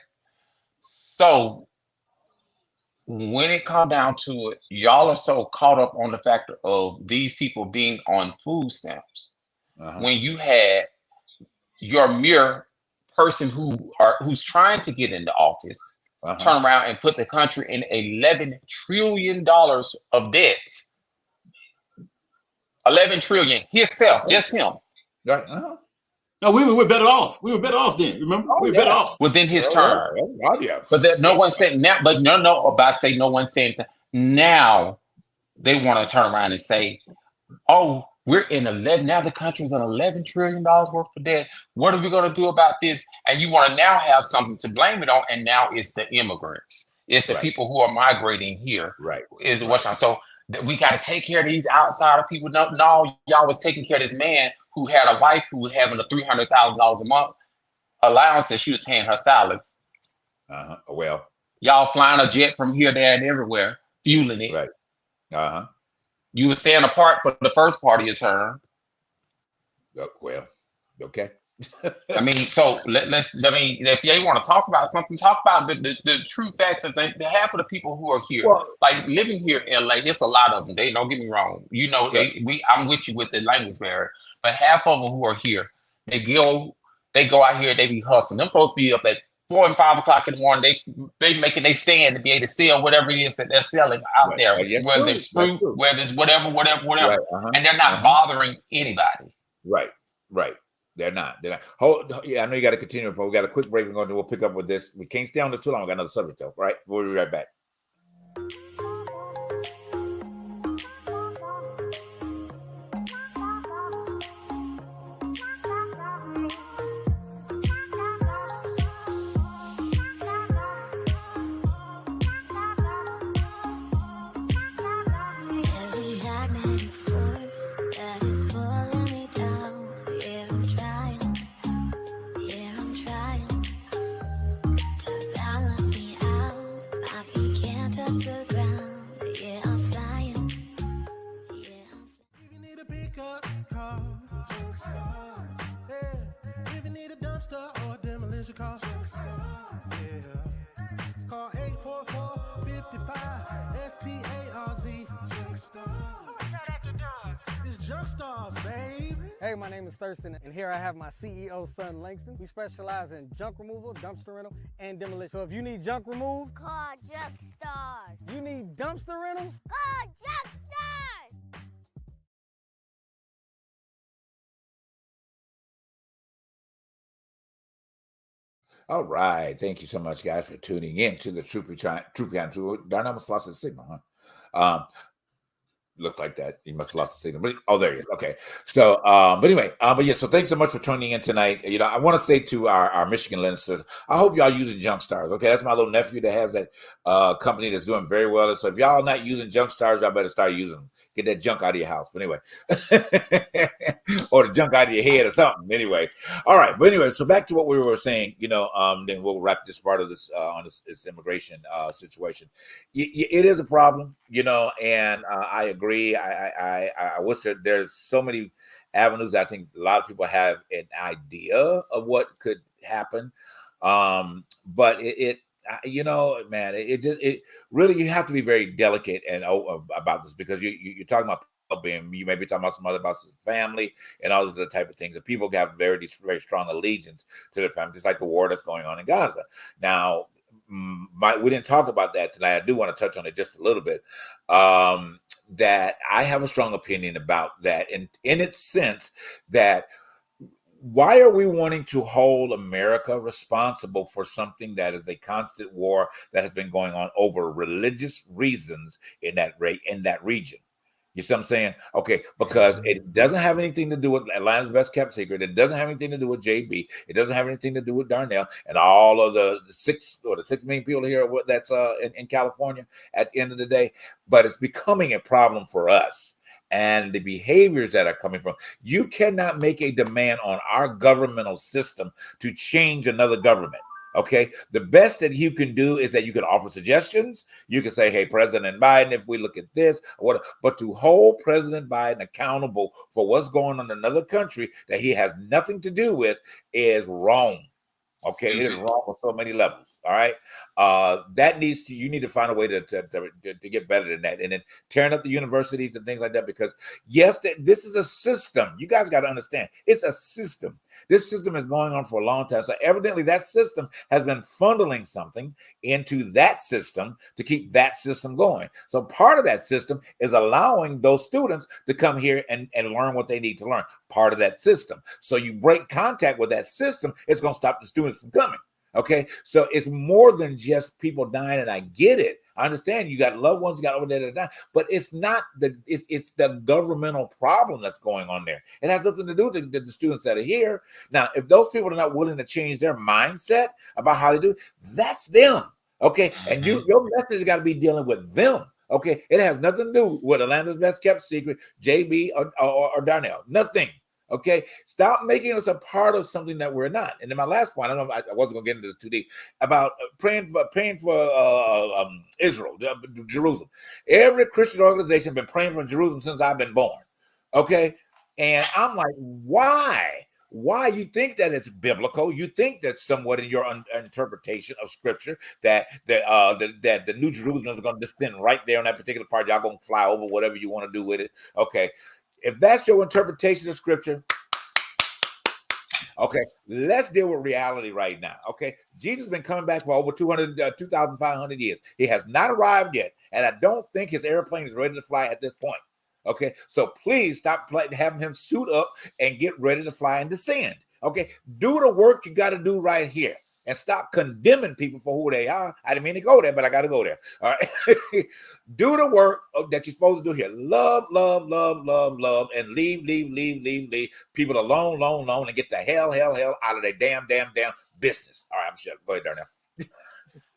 So when it comes down to it, y'all are so caught up on the factor of these people being on food stamps. When you had your mere person who's trying to get into office turn around and put the country in $11 trillion of debt. 11 trillion himself, just him. Right. No, we were better off. We were better off then. Remember, we were better off within his term. Yeah. But no one said now. But no. About say no one saying now. They want to turn around and say, "Oh, we're in 11 now. The country's in $11 trillion worth of debt. What are we going to do about this?" And you want to now have something to blame it on. And now it's the immigrants. It's the people who are migrating here. Right. Is what's on. So we got to take care of these outsider people. No, y'all was taking care of this man who had a wife who was having a $300,000 a month allowance that she was paying her stylist. Well, y'all flying a jet from here, there, and everywhere, fueling it. Right. You were staying apart for the first part of your term. Well, okay. I mean, so let's. I mean, if they want to talk about something, talk about the true facts of things. The half of the people who are here, like living here in LA, it's a lot of them. They don't get me wrong. You know, I'm with you with the language barrier, but half of them who are here, they go out here, they be hustling. They're supposed to be up at 4 and 5 o'clock in the morning. They making they stand to be able to sell whatever it is that they're selling out there, whether it's fruit, whether it's whatever, Right. and they're not bothering anybody. Right. They're not. Yeah, I know you got to continue, but we got a quick break. We'll pick up with this. We can't stay on this too long. We got another subject though. Right. We'll be right back. Call 844-55-STARZ. It's Junk Stars, baby. Hey, my name is Thurston, and here I have my CEO, son Langston. We specialize in junk removal, dumpster rental, and demolition. So if you need junk removed, call Junk Stars. You need dumpster rentals, call Junk Stars. All right. Thank you so much, guys, for tuning in to the Troop Dynamic Lost the signal, huh? Looked like that. You must have lost the signal. But oh, there you go. Okay. So but anyway, but yeah, so thanks so much for tuning in tonight. You know, I want to say to our Michigan listeners, I hope y'all using Junk Stars. Okay, that's my little nephew that has that company that's doing very well. So if y'all not using Junk Stars, y'all better start using them. Get that junk out of your house. But anyway, or the junk out of your head or something. Anyway, all right. But anyway, so back to what we were saying. You know, then we'll wrap this part of this on this immigration situation. It is a problem, you know, and I agree. I wish that there's so many avenues. I think a lot of people have an idea of what could happen, but you know, man, it really, you have to be very delicate and about this, because you're talking about being, you may be talking about some other, about some family and all those other type of things, and people have very strong allegiance to their family, just like the war that's going on in Gaza now. We didn't talk about that tonight. I do want to touch on it just a little bit. That I have a strong opinion about that, in its sense that, why are we wanting to hold America responsible for something that is a constant war that has been going on over religious reasons in that region? You see what I'm saying? Okay, because it doesn't have anything to do with Atlanta's best kept secret. It doesn't have anything to do with JB. It doesn't have anything to do with Darnell and all of the 6 million people here that's in California at the end of the day. But it's becoming a problem for us. And the behaviors that are coming from, you cannot make a demand on our governmental system to change another government. Okay, the best that you can do is that you can offer suggestions. You can say, hey, President Biden, if we look at this, but to hold President Biden accountable for what's going on in another country that he has nothing to do with is wrong. Okay, it is wrong on so many levels. All right, you need to find a way to get better than that, and then tearing up the universities and things like that. Because yes, this is a system. You guys got to understand, it's a system. This system is going on for a long time. So evidently, that system has been funneling something into that system to keep that system going. So part of that system is allowing those students to come here and learn what they need to learn. Part of that system. So you break contact with that system, it's going to stop the students from coming. Okay, so it's more than just people dying, and I get it. I understand you got loved ones, you got over there that die, but it's not it's the governmental problem that's going on there. It has nothing to do with the students that are here. Now, if those people are not willing to change their mindset about how they do, that's them. Okay, and your message has got to be dealing with them. Okay, it has nothing to do with Atlanta's best kept secret, JB or Darnell. Nothing. Okay, stop making us a part of something that we're not. And then my last point, I wasn't going to get into this too deep, about praying for Israel, Jerusalem. Every Christian organization has been praying for Jerusalem since I've been born. Okay, and I'm like, why? Why? You think that it's biblical? You think that somewhat in your interpretation of Scripture that the New Jerusalem is going to descend right there on that particular part. Y'all going to fly over whatever you want to do with it. Okay. If that's your interpretation of Scripture, okay, let's deal with reality right now. Okay, Jesus has been coming back for over 2,500 years. He has not arrived yet, and I don't think his airplane is ready to fly at this point. Okay, so please stop having him suit up and get ready to fly and descend. Okay, do the work you got to do right here. And stop condemning people for who they are. I didn't mean to go there, but I got to go there. All right. Do the work that you're supposed to do here. Love, and leave people alone, and get the hell out of their damn business. All right, I'm shut. Go ahead, Darnell.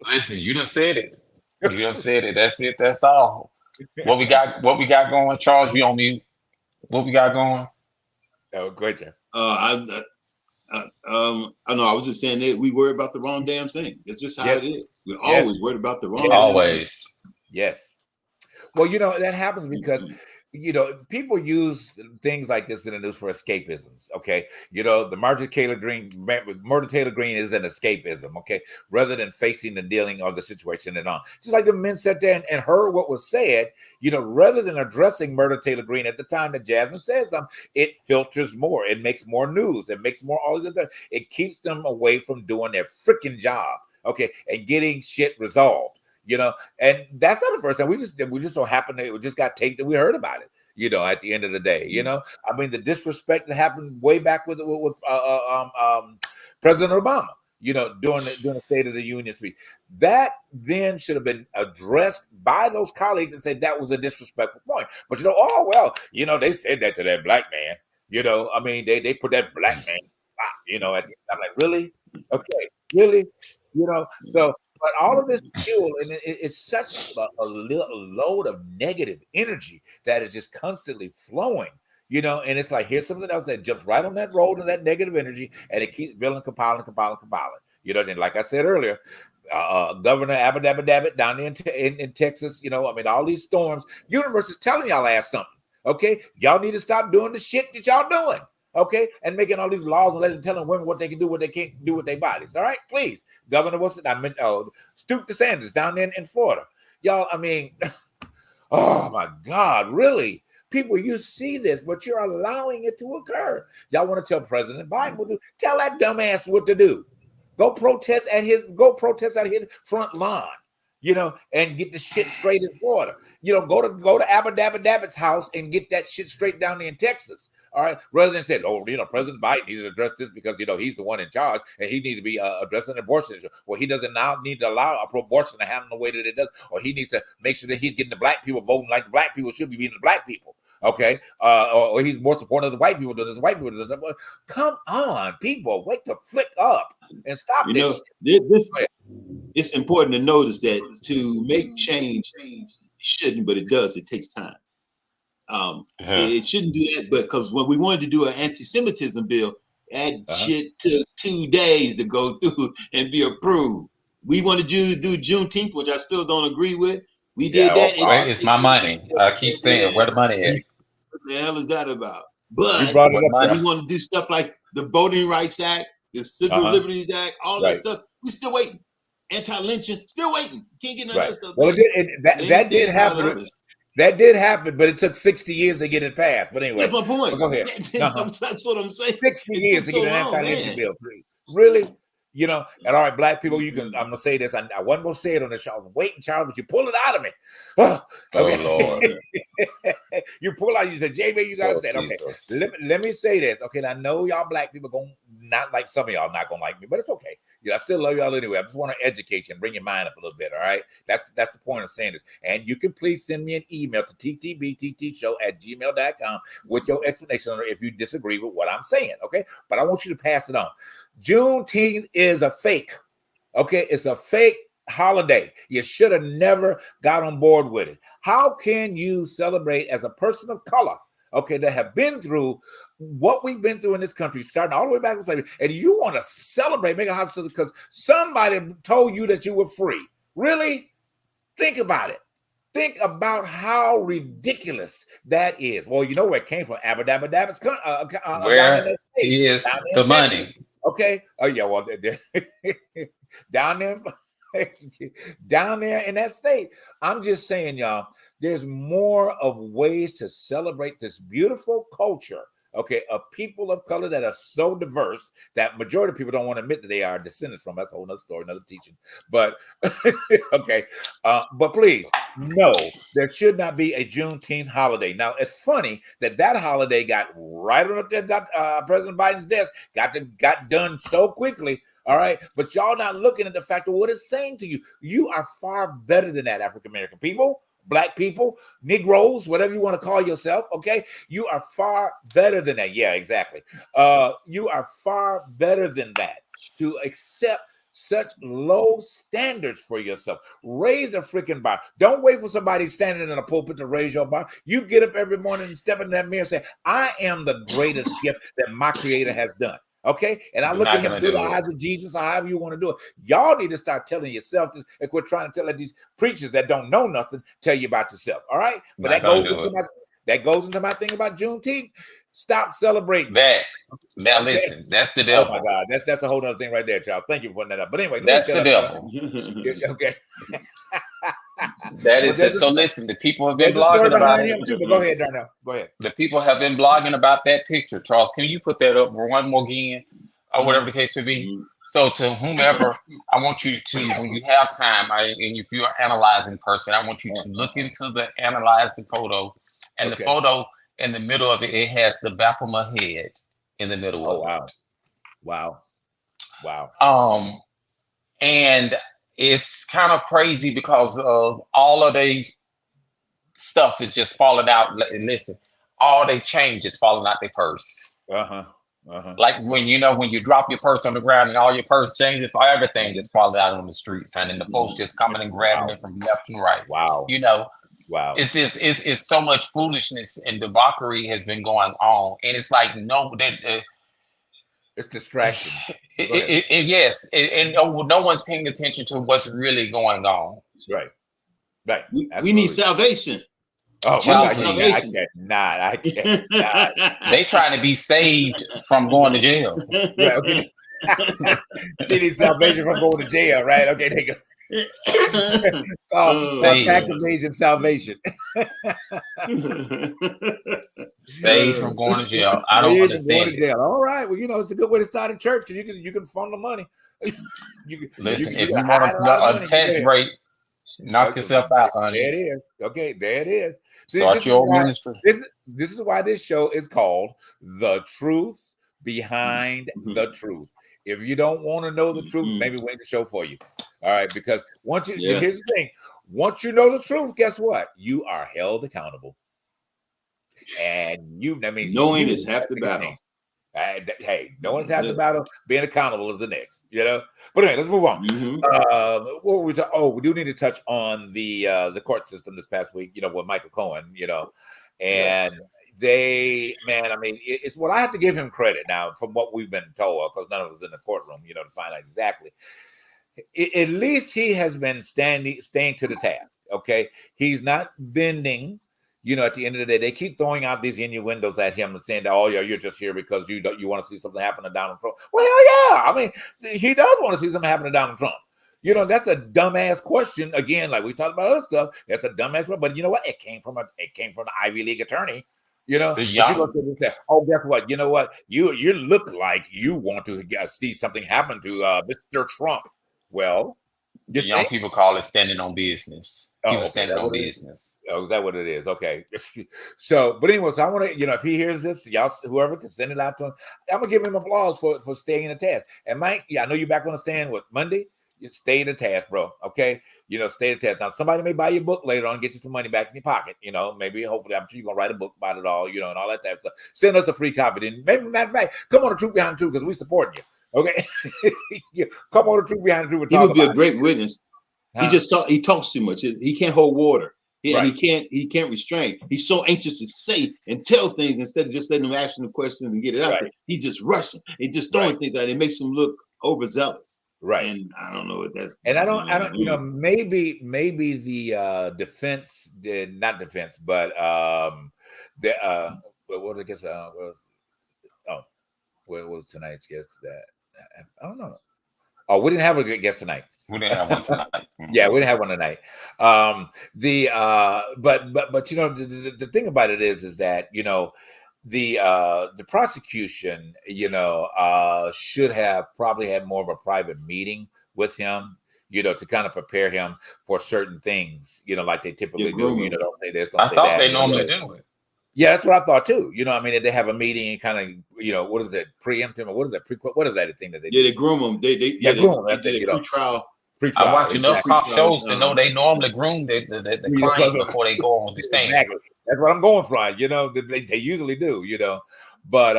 Listen, you done said it. You done said it. That's it. That's all. What we got going, Charles? You on mute. What we got going? Oh, great, Jeff. I know. I was just saying that we worry about the wrong damn thing. It's just how it is. We're always worried about the wrong. Always. Thing. Yes. Well, that happens because people use things like this in the news for escapisms. Okay, the Marjorie Taylor Greene is an escapism. Okay, rather than facing the dealing of the situation and on. Just like the men sat there and heard what was said. Rather than addressing Murder Taylor Greene at the time that Jasmine says something, it filters more. It makes more news. It makes more all of that. It keeps them away from doing their freaking job. Okay, and getting shit resolved. And that's not the first time. We just so happened that it just got taped and we heard about it. At the end of the day, I mean, the disrespect that happened way back with President Obama. during the State of the Union speech. That then should have been addressed by those colleagues and said that was a disrespectful point. But they said that to that black man. They put that black man, I'm like, really? Okay, really? So, but all of this fuel, and it's such a load of negative energy that is just constantly flowing. And it's like, here's something else that jumps right on that road of that negative energy, and it keeps building, compiling. Then, like I said earlier, Governor Abbott down there in Texas, all these storms. Universe is telling y'all ass something. Okay, y'all need to stop doing the shit that y'all doing. Okay, and making all these laws and telling women what they can do, what they can't do with their bodies. All right, please, Governor, Stuart DeSantis down there in Florida. Y'all, oh my God, really? People, you see this, but you're allowing it to occur. Y'all want to tell President Biden what to do? Tell that dumbass what to do. Go protest at his front lawn, and get the shit straight in Florida. Go to Abba-Dabba-Dabbitt's house and get that shit straight down there in Texas. All right, rather than say, President Biden needs to address this because he's the one in charge and he needs to be addressing abortion issue. Well, he doesn't now need to allow a pro-abortion to happen the way that it does, or he needs to make sure that he's getting the black people voting like the black people should be being the black people. Okay, or he's more supportive of the white people than the white people. Come on, people, wake the flick up and stop this. It's important to notice that to make change, it shouldn't, but it does. It takes time. It shouldn't do that, but because when we wanted to do an anti-Semitism bill, that shit took 2 days to go through and be approved. We wanted to do Juneteenth, which I still don't agree with. We did that. Where is my money? I keep saying, where the money is. What the hell is that about? But we want to do stuff like the Voting Rights Act, the Civil Liberties Act, all that stuff. We're still waiting. Anti-lynching, still waiting. Can't get none of that stuff. Well, that did happen. That did happen, but it took 60 years to get it passed. But anyway, that's my point. Go ahead. That's what I'm saying. 60 years to get an anti-lynching bill, please. Really? And all right, black people, I'm gonna say this. I wasn't gonna say it on the show. I'm waiting, Charles, but you pull it out of me. Oh Lord. You pull out, you said, JB, you gotta say it. Okay. Let me say this. Okay, I know y'all black people gonna not like, some of y'all not gonna like me, but it's okay. I still love y'all anyway. I just want to educate you and bring your mind up a little bit. All right. That's the point of saying this. And you can please send me an email to ttbttshow@gmail.com with your explanation if you disagree with what I'm saying. Okay. But I want you to pass it on. Juneteenth is a fake. Okay. It's a fake holiday. You should have never got on board with it. How can you celebrate as a person of color? Okay, that have been through what we've been through in this country, starting all the way back to slavery, and you want to celebrate, make a house because somebody told you that you were free. Really? Think about it. Think about how ridiculous that is. Well, you know where it came from. Abba-Dabba-Dabbitt's where is the money? Okay. Oh yeah. Well, down there in that state. I'm just saying, y'all. There's more of ways to celebrate this beautiful culture, okay, of people of color that are so diverse that majority of people don't want to admit that they are descended from. That's a whole nother story, another teaching. But okay, but please, no, there should not be a Juneteenth holiday. Now, it's funny that holiday got right on President Biden's desk, got done so quickly. All right, but y'all not looking at the fact of what it's saying to you. You are far better than that, African American people. Black people, Negroes, whatever you want to call yourself, okay? You are far better than that. Yeah, exactly. You are far better than that to accept such low standards for yourself. Raise the freaking bar. Don't wait for somebody standing in a pulpit to raise your bar. You get up every morning and step in that mirror and say, I am the greatest gift that my Creator has done. Okay, and I look at him through the eyes of Jesus, or however you want to do it. Y'all need to start telling yourself this, and quit trying to tell these preachers that don't know nothing tell you about yourself. All right, but that goes into my thing about Juneteenth. Stop celebrating that. Now okay. Listen, that's the devil. Oh my God, that's a whole other thing right there, child. Thank you for putting that up. But anyway, that's the devil. Okay. That is it. So listen, the people have been blogging about it. Too, but go ahead, Darnell. Go ahead. The people have been blogging about that picture. Charles, can you put that up one more again, or whatever the case may be? So to whomever, I want you to, when you have time, and if you're an analyzing person, I want you to look into analyze the photo, and the photo in the middle of it, it has the Baphomet head in the middle of it. Wow. Wow. And it's kind of crazy because of all of the stuff is just falling out. And listen, all they change is falling out their purse. Like when you drop your purse on the ground and all your purse changes, everything just falling out on the streets, and then the folks just coming and grabbing it from left and right. Wow. Wow. It's just it's so much foolishness and debauchery has been going on, and it's like it's distraction. Yes, and no one's paying attention to what's really going on. Right. We need salvation. Oh, I cannot. They trying to be saved from going to jail. Right, okay. She needs salvation from going to jail, right? Okay, there you go. Activation salvation. Saved from going to jail. I don't understand. All right. Well, it's a good way to start a church because you can funnel money. Listen, if you want a tax rate, knock yourself out, honey. There it is. Okay, there it is. Start your own ministry. This is why this show is called The Truth Behind the Truth. If you don't want to know the truth, maybe we ain't the show for you. All right, because here's the thing. Once you know the truth, guess what? You are held accountable. And that means knowing is half the battle. Hey, knowing's half the battle. Being accountable is the next, But anyway, let's move on. What were we talking? Oh, we do need to touch on the court system this past week, with Michael Cohen, and it's what I have to give him credit now from what we've been told, because none of us in the courtroom, to find out exactly. At least he has been staying to the task. Okay, he's not bending. At the end of the day, they keep throwing out these innuendos at him and saying that, "Oh, yeah, you're just here because you want to see something happen to Donald Trump." Well, yeah, I mean, he does want to see something happen to Donald Trump. That's a dumbass question. Again, like we talked about other stuff, that's a dumbass question. But you know what? It came from an Ivy League attorney. You look at this, say, "Oh, guess what? You know what? You look like you want to see something happen to Mr. Trump." Well, the young people call it standing on business. He was standing on business. Oh, is that what it is? Okay. So, but anyway, so I want to, if he hears this, y'all, whoever can send it out to him, I'm gonna give him applause for staying in the task. And Mike, I know you're back on the stand with Monday. You stay in the task, bro. Okay, stay in the task. Now, somebody may buy your book later on, get you some money back in your pocket. Maybe, hopefully, I'm sure you're gonna write a book about it all, and all that stuff. Send us a free copy. Then, maybe, matter of fact, come on the Truth Behind the Truth because we supporting you. Okay, come on the Truth Behind the Truth. He would be a great witness. He talks too much. He can't hold water. He can't restrain. He's so anxious to say and tell things instead of just letting them ask him the questions and get it out there. He's just rushing. He's just throwing things out. It makes him look overzealous. Right. And I don't know what that's. And I don't. Maybe the defense did not defense, but what I guess where was tonight's guest? That I don't know. Oh, we didn't have a good guest tonight. We didn't have one tonight. Yeah, we didn't have one tonight. But the thing about it is that the prosecution should have probably had more of a private meeting with him, to kind of prepare him for certain things, like they typically do. Don't say this, don't say that. I thought they normally do it. Yeah, that's what I thought too. They have a meeting and kind of, what is it, preempt him, or what is that? What is that thing that they do? Yeah, they groom them. They groom them. They pre-trial. I watch enough cop shows to know they normally groom the client before they go on the stand. Exactly. That's what I'm going for. They usually do. But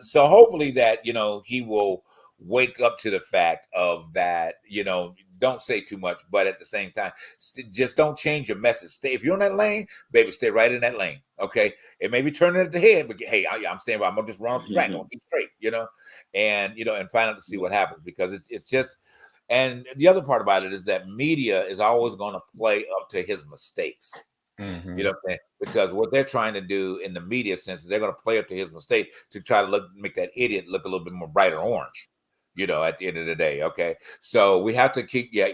so hopefully that he will wake up to the fact of that. Don't say too much, but at the same time, just don't change your message. Stay, if you're in that lane, baby, stay right in that lane. Okay, it may be turning at the head, but hey, I'm staying by. I'm gonna just run off the track. I'm gonna keep straight, and find out to see what happens, because it's just. And the other part about it is that media is always going to play up to his mistakes. Mm-hmm. You know what I'm saying? Because what they're trying to do in the media sense is they're going to play up to his mistake to try to make that idiot look a little bit more brighter orange. At the end of the day, okay. So we have to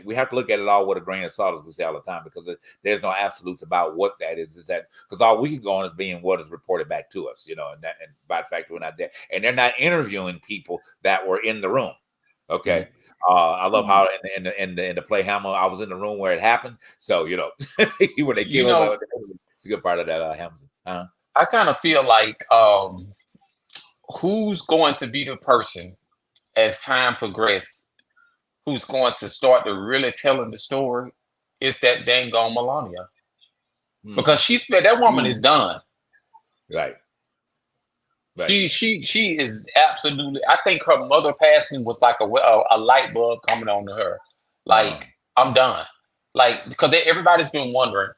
we have to look at it all with a grain of salt, as we say all the time, because there's no absolutes about what that is. Is that because all we can go on is being what is reported back to us, and by the fact we're not there, and they're not interviewing people that were in the room, okay. Mm-hmm. I love how in the play Hammer, I was in the room where it happened. So when they give it's a good part of that Hamilton. I kind of feel like who's going to be the person as time progresses, who's going to start to really telling the story is that dang on Melania. Because that woman is done. Right. She is absolutely. I think her mother passing was like a light bulb coming on to her. Like, I'm done. Like, because everybody's been wondering,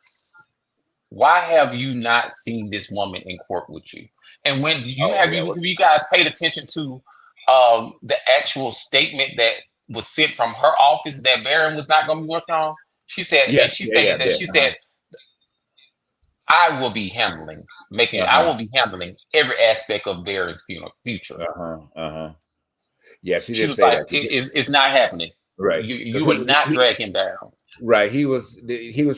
why have you not seen this woman in court with you? And when you guys paid attention to the actual statement that was sent from her office that Barron was not going to be working on? She said, she said, I will be handling I will be handling every aspect of Barron's future. Yeah, she was like, it's not happening. Right. You would not drag him down. Right. He was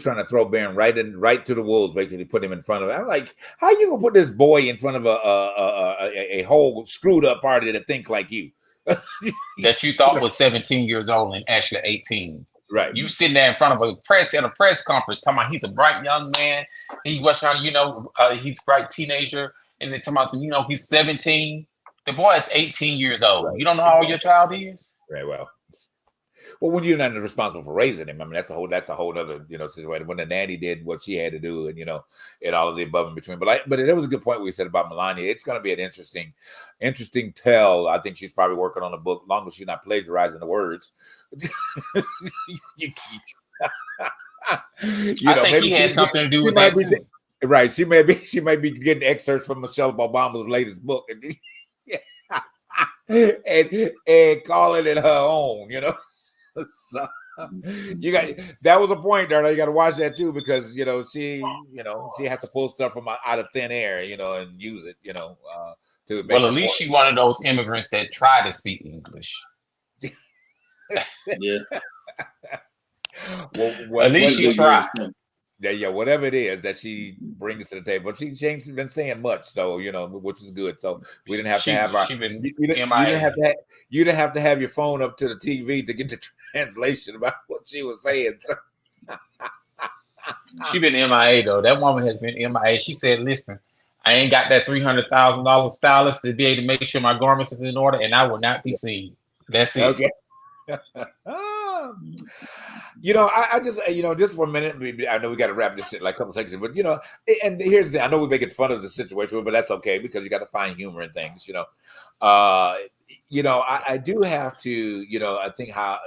trying to throw Barron right to the wolves, basically put him in front of it. I'm like, how you gonna put this boy in front of a whole screwed up party that think like you? That you thought was 17 years old and actually 18. Right. You sitting there in front of a press conference talking about he's a bright young man. He was trying, he's a bright teenager. And then talking about, he's 17. The boy is 18 years old. Right. You don't know how old your child is? Very well. Well, when you're not responsible for raising him, I mean, that's a whole other, situation. When the nanny did what she had to do and, and all of the above and between. But there was a good point we said about Melania. It's going to be an interesting tell. I think she's probably working on a book, long as she's not plagiarizing the words. I think he had something to do with that too. Right. She may be getting excerpts from Michelle Obama's latest book and calling it her own, So that was a point there. You got to watch that too, because she has to pull stuff from out of thin air, and use it, to. Well, at least she one of those immigrants that try to speak English. Yeah. At least she tried. Yeah, whatever it is that she brings to the table, but she ain't been saying much, so which is good. So we didn't have to have our. You didn't have to have your phone up to the TV to get the translation about what she was saying. So. She been MIA though. That woman has been MIA. She said, "Listen, I ain't got that $300,000 stylist to be able to make sure my garments is in order, and I will not be seen." That's it. Okay. I just, just for a minute, I know we got to wrap this shit like a couple seconds, but and here's the thing, I know we're making fun of the situation, but that's okay because you got to find humor in things, I do have to, I think how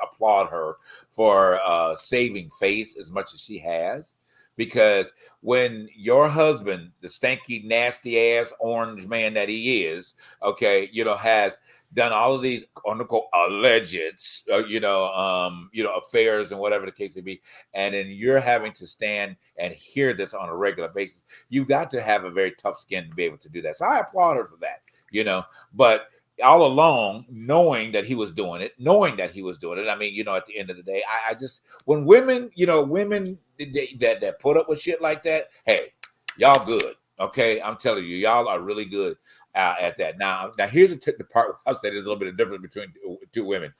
applaud her for saving face as much as she has. Because when your husband, the stanky, nasty ass orange man that he is, has done all of these alleged, affairs and whatever the case may be, and then you're having to stand and hear this on a regular basis, you got to have a very tough skin to be able to do that. So I applaud her for that, but all along, knowing that he was doing it. I mean, at the end of the day, I just, when women that put up with shit like that, hey, y'all good. Okay. I'm telling you, y'all are really good at that. Now here's the part I'll say there's a little bit of difference between two women.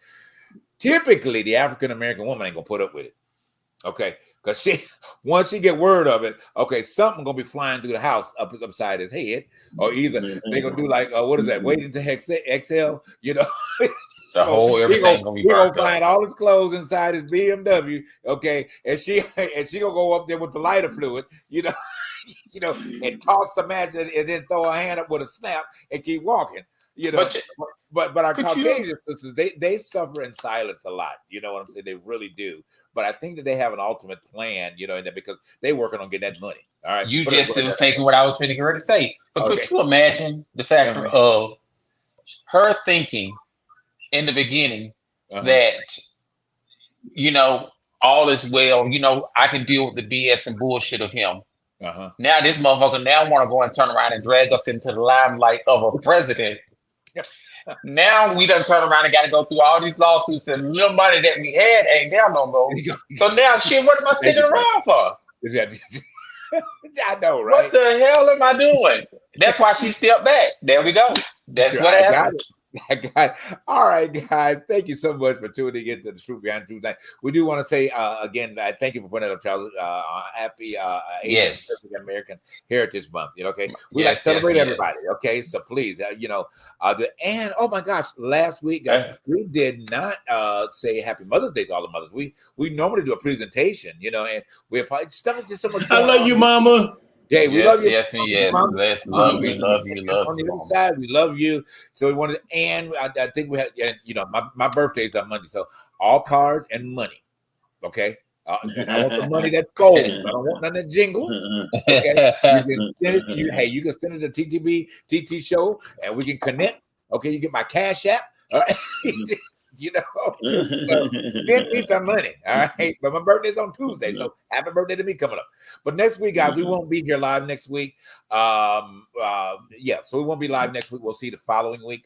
Typically, the African-American woman ain't gonna put up with it. Okay. Because once she get word of it, something gonna be flying through the house upside his head, or either they gonna do like what is that? Waiting to exhale, The whole everything gonna be burnt up. Gonna find all his clothes inside his BMW, and she gonna go up there with the lighter fluid, and toss the match and then throw her hand up with a snap and keep walking. But our Caucasian sisters, they suffer in silence a lot. You know what I'm saying? They really do. But I think that they have an ultimate plan, because they're working on getting that money. All right. You just was taking what I was finna ready to say. But could you imagine the factor of her thinking in the beginning that, all is well, I can deal with the BS and bullshit of him. Now this motherfucker want to go and turn around and drag us into the limelight of a president. Now we done turn around and got to go through all these lawsuits, and the little money that we had ain't down no more. So now, shit, what am I sticking around for? I know, right? What the hell am I doing? That's why she stepped back. There we go. That's what happened. All right, guys. Thank you so much for tuning in to the Truth Behind Truth Night. We do want to say again, thank you for putting that up, Charles. Happy Yes. African American Heritage Month. You know, okay. We Yes, celebrate yes, everybody. yes. Okay, so please, and oh my gosh, last week guys, we did not say Happy Mother's Day to all the mothers. We normally do a presentation, and we probably stuff just so much. I love you, Mama. Hey, we Yes, love you. yes, and yes. Mama. Let's love you, love you, love On the you. other Mama. side, we love you. So we wanted, and I think we had, my birthday is on Monday, so all cards and money. Okay, I want the money that goes. I don't want none of that jingles. Okay, you can send it to TTB TT Show, and we can connect. Okay, you get my Cash App. All right. So send me some money, all right? But my birthday's on Tuesday, so happy birthday to me coming up. But next week, guys, we won't be here live next week. So we won't be live next week. We'll see the following week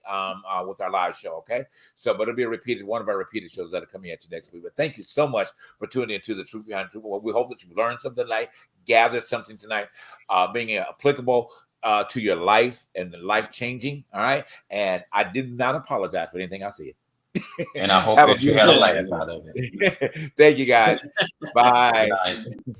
with our live show, okay? So, but it'll be one of our repeated shows that'll come at you next week. But thank you so much for tuning into the Truth Behind Truth. Well, we hope that you've learned something tonight, gathered something tonight, being applicable to your life and the life changing, all right? And I did not apologize for anything I said. And I hope that you had a laugh out of it. Thank you, guys. Bye. Good night.